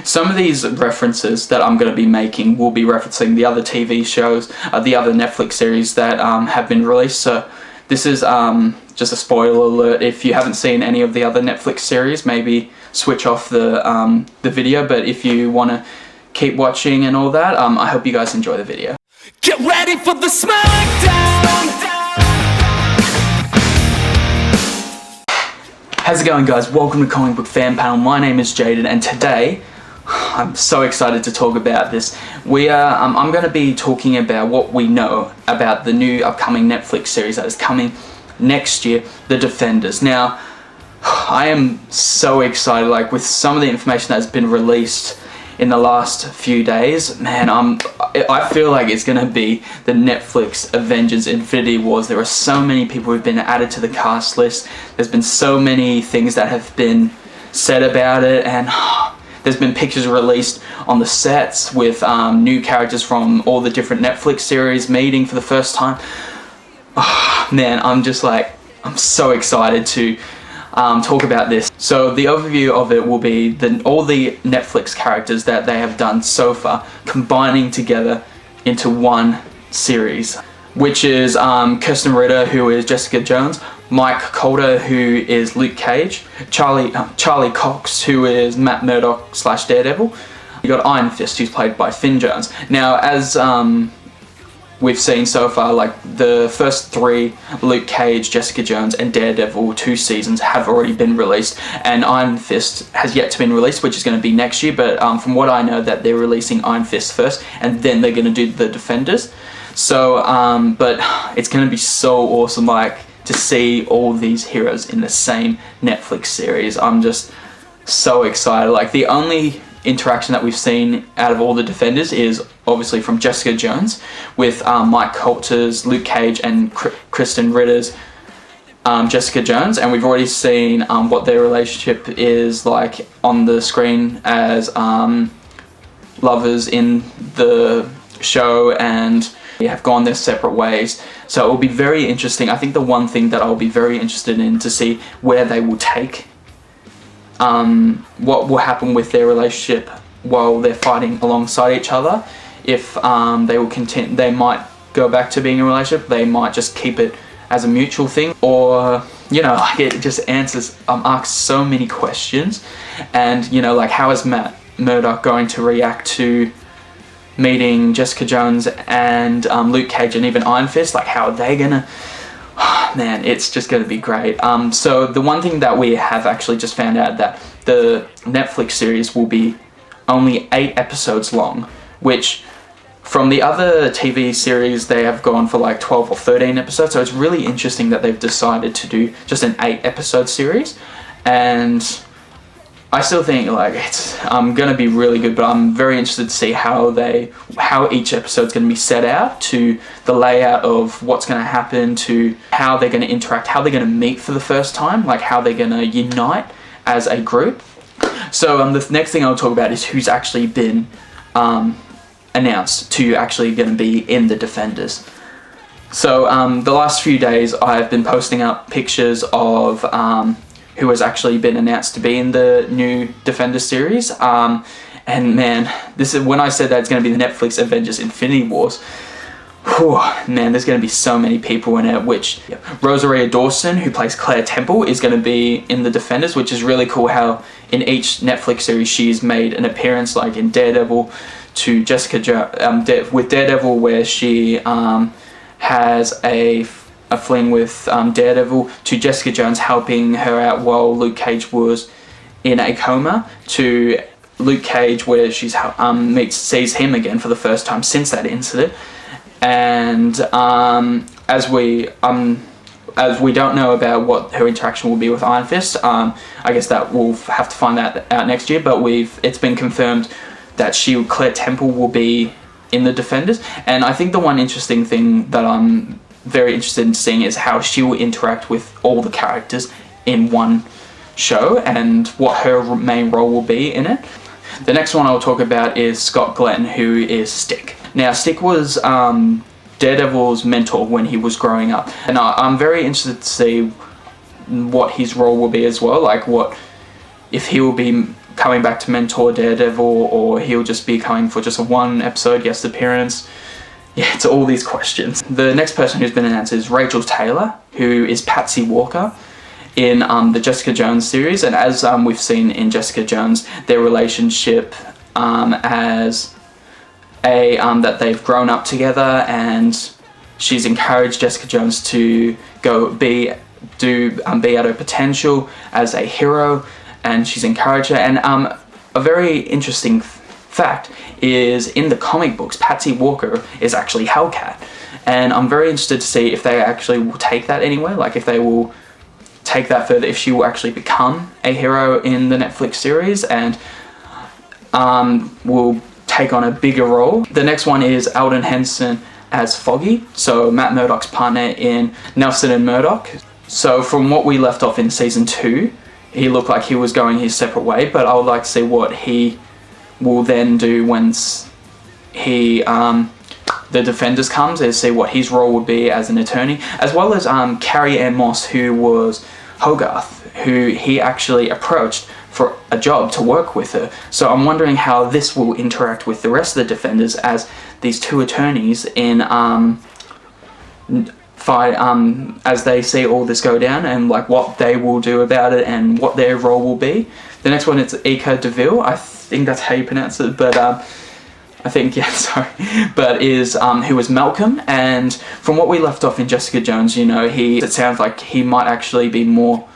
some of these references that I'm going to be making will be referencing the other TV shows, the other Netflix series that have been released. So this is just a spoiler alert. If you haven't seen any of the other Netflix series, maybe switch off the video. But if you want to keep watching and all that, I hope you guys enjoy the video. Get ready for the smackdown! How's it going, guys? Welcome to Comic Book Fan Panel. My name is Jayden, and today I'm so excited to talk about this. I'm going to be talking about what we know about the new upcoming Netflix series that is coming next year, The Defenders. Now, I am so excited, like with some of the information that has been released in the last few days, man, I feel like it's going to be the Netflix Avengers Infinity Wars. There are so many people who've been added to the cast list. There's been so many things that have been said about it, and there's been pictures released on the sets with new characters from all the different Netflix series meeting for the first time. Oh, man, I'm so excited to talk about this. So the overview of it will be all the Netflix characters that they have done so far, combining together into one series, which is Kirsten Ritter, who is Jessica Jones, Mike Coulter, who is Luke Cage, Charlie Cox, who is Matt Murdock / Daredevil. You got Iron Fist, who's played by Finn Jones. Now, as we've seen so far, like the first 3, Luke Cage, Jessica Jones, and Daredevil 2 seasons have already been released, and Iron Fist has yet to be released, which is going to be next year. But from what I know, that they're releasing Iron Fist first, and then they're going to do the Defenders. So, but it's going to be so awesome, like, to see all these heroes in the same Netflix series. I'm just so excited. Like, the only interaction that we've seen out of all the Defenders is obviously from Jessica Jones with Mike Coulter's Luke Cage and Kristen Ritter's Jessica Jones, and we've already seen what their relationship is like on the screen as lovers in the show, and they have gone their separate ways. So it will be very interesting. I think the one thing that I'll be very interested in to see where they will take what will happen with their relationship while they're fighting alongside each other. If they will continue, they might go back to being a relationship. They might just keep it as a mutual thing, or like it just asks so many questions. And like, how is Matt Murdock going to react to meeting Jessica Jones and Luke Cage and even Iron Fist? Like, how are they gonna? Man, it's just going to be great. So the one thing that we have actually just found out, that the Netflix series will be only 8 episodes long, which from the other TV series they have gone for like 12 or 13 episodes. So it's really interesting that they've decided to do just an 8 episode series, and I still think like it's going to be really good, but I'm very interested to see how each episode's going to be set out, to the layout of what's going to happen, to how they're going to interact, how they're going to meet for the first time, like how they're going to unite as a group. So the next thing I'll talk about is who's actually been announced to actually going to be in the Defenders. So the last few days I've been posting up pictures of who has actually been announced to be in the new Defender series. And man, this is when I said that it's going to be the Netflix Avengers Infinity Wars. Whew, man, there's going to be so many people in it. Which Rosaria Dawson, who plays Claire Temple, is going to be in the Defenders, which is really cool. How in each Netflix series she's made an appearance, like in Daredevil to Jessica Jones, with Daredevil, where she has a fling with Daredevil, to Jessica Jones helping her out while Luke Cage was in a coma, to Luke Cage where she's sees him again for the first time since that incident. And as we don't know about what her interaction will be with Iron Fist, I guess that we'll have to find that out next year. But it's been confirmed that Claire Temple will be in the Defenders, and I think the one interesting thing that I'm very interested in seeing is how she will interact with all the characters in one show, and what her main role will be in it. The next one I'll talk about is Scott Glenn, who is Stick. Now, Stick was Daredevil's mentor when he was growing up, and I'm very interested to see what his role will be as well, like if he will be coming back to mentor Daredevil, or he'll just be coming for just a one episode guest appearance. Yeah, it's all these questions. The next person who's been announced is Rachel Taylor, who is Patsy Walker in the Jessica Jones series. And as we've seen in Jessica Jones, their relationship as that they've grown up together, and she's encouraged Jessica Jones to go be at her potential as a hero, and she's encouraged her. And a very interesting fact is, in the comic books, Patsy Walker is actually Hellcat, and I'm very interested to see if they actually will take that anywhere, like if they will take that further, if she will actually become a hero in the Netflix series and will take on a bigger role. The next one is Alden Henson as Foggy, so Matt Murdock's partner in Nelson and Murdock. So from what we left off in season 2, he looked like he was going his separate way, but I would like to see what he will then do once the Defenders comes, and see what his role would be as an attorney, as well as Carrie Ann Moss, who was Hogarth, who he actually approached for a job to work with her. So I'm wondering how this will interact with the rest of the Defenders as these two attorneys in as they see all this go down, and like what they will do about it and what their role will be. The next one is Ika DeVille. I think that's how you pronounce it, but I think, yeah, sorry, but is who is Malcolm. And from what we left off in Jessica Jones, you know, it sounds like he might actually be more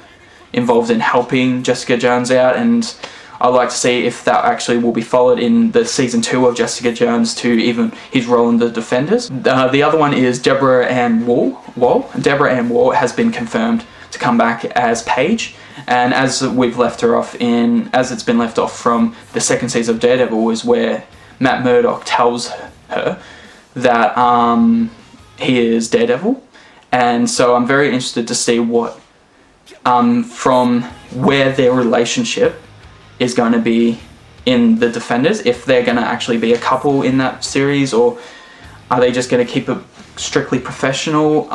involved in helping Jessica Jones out, and I'd like to see if that actually will be followed in the season 2 of Jessica Jones to even his role in the Defenders. The other one is Deborah Ann Woll. Deborah Ann Woll has been confirmed to come back as Paige, and as we've left her off as it's been left off from the second season of Daredevil, is where Matt Murdock tells her that he is Daredevil. And so I'm very interested to see what from where their relationship is going to be in the Defenders, if they're going to actually be a couple in that series, or are they just going to keep it strictly professional.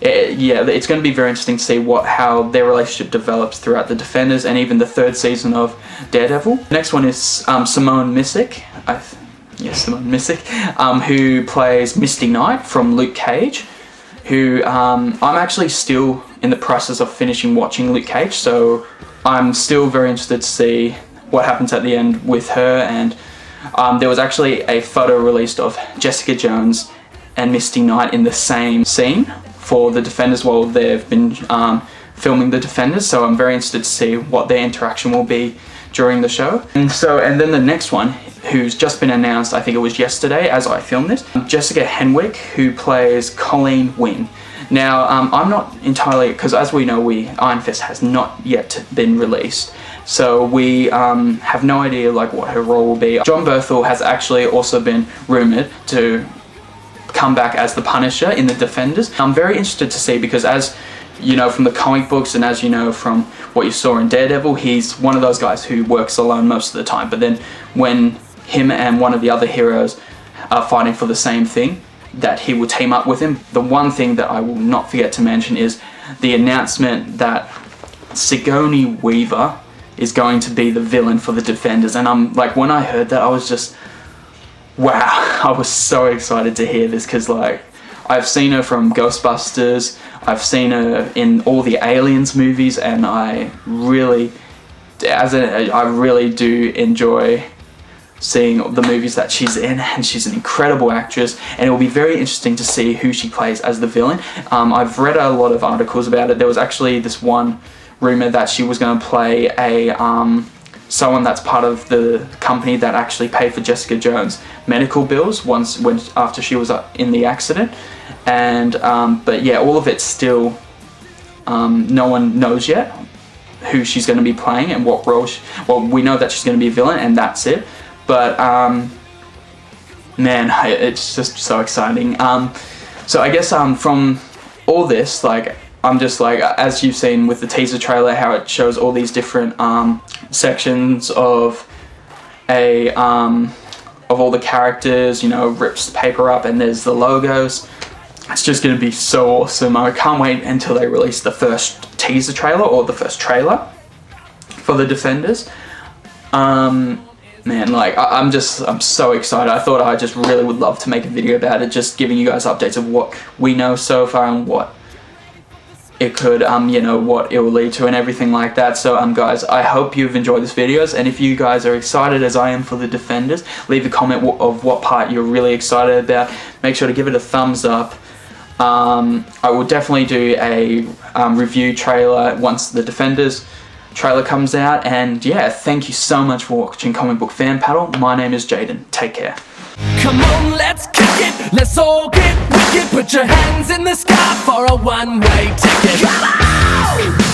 Yeah, it's going to be very interesting to see how their relationship develops throughout the Defenders and even the third season of Daredevil. Next one is Simone Missick. Simone Missick, who plays Misty Knight from Luke Cage, who I'm actually still in the process of finishing watching Luke Cage, so I'm still very interested to see what happens at the end with her. And there was actually a photo released of Jessica Jones and Misty Knight in the same scene for the Defenders while they've been filming the Defenders, so I'm very interested to see what their interaction will be during the show. And then the next one, who's just been announced, I think it was yesterday as I filmed this, Jessica Henwick, who plays Colleen Wing. Now, I'm not entirely, because as we know, Iron Fist has not yet been released, so we have no idea like what her role will be. John Berthel has actually also been rumoured to come back as the Punisher in the Defenders. I'm very interested to see, because as you know from the comic books and as you know from what you saw in Daredevil, he's one of those guys who works alone most of the time, but then when him and one of the other heroes are fighting for the same thing, that he will team up with him. The one thing that I will not forget to mention is the announcement that Sigourney Weaver is going to be the villain for the Defenders, and I'm like, when I heard that, I was just, wow, I was so excited to hear this, because like, I've seen her from Ghostbusters, I've seen her in all the Aliens movies, and I really do enjoy seeing the movies that she's in, and she's an incredible actress, and it will be very interesting to see who she plays as the villain. I've read a lot of articles about it. There was actually this one rumor that she was going to play someone that's part of the company that actually paid for Jessica Jones' medical bills after she was in the accident. And but yeah, all of it's still no one knows yet who she's going to be playing and what role. Well, we know that she's going to be a villain, and that's it. But man, it's just so exciting. So I guess from all this, like, I'm just like, as you've seen with the teaser trailer, how it shows all these different sections of all the characters, you know, rips the paper up and there's the logos. It's just going to be so awesome. I can't wait until they release the first teaser trailer or the first trailer for the Defenders. Man, like, I'm so excited. I thought I just really would love to make a video about it, just giving you guys updates of what we know so far and what it could, you know, what it will lead to and everything like that. So, guys, I hope you've enjoyed this videos, and if you guys are excited as I am for the Defenders, leave a comment of what part you're really excited about. Make sure to give it a thumbs up. I will definitely do a review trailer once the Defenders trailer comes out, and yeah, thank you so much for watching Comic Book Fan Paddle. My name is Jayden. Take care. Come on, let's kick it. Let's all get wicked. Put your hands in the sky for a one-way ticket. Come on!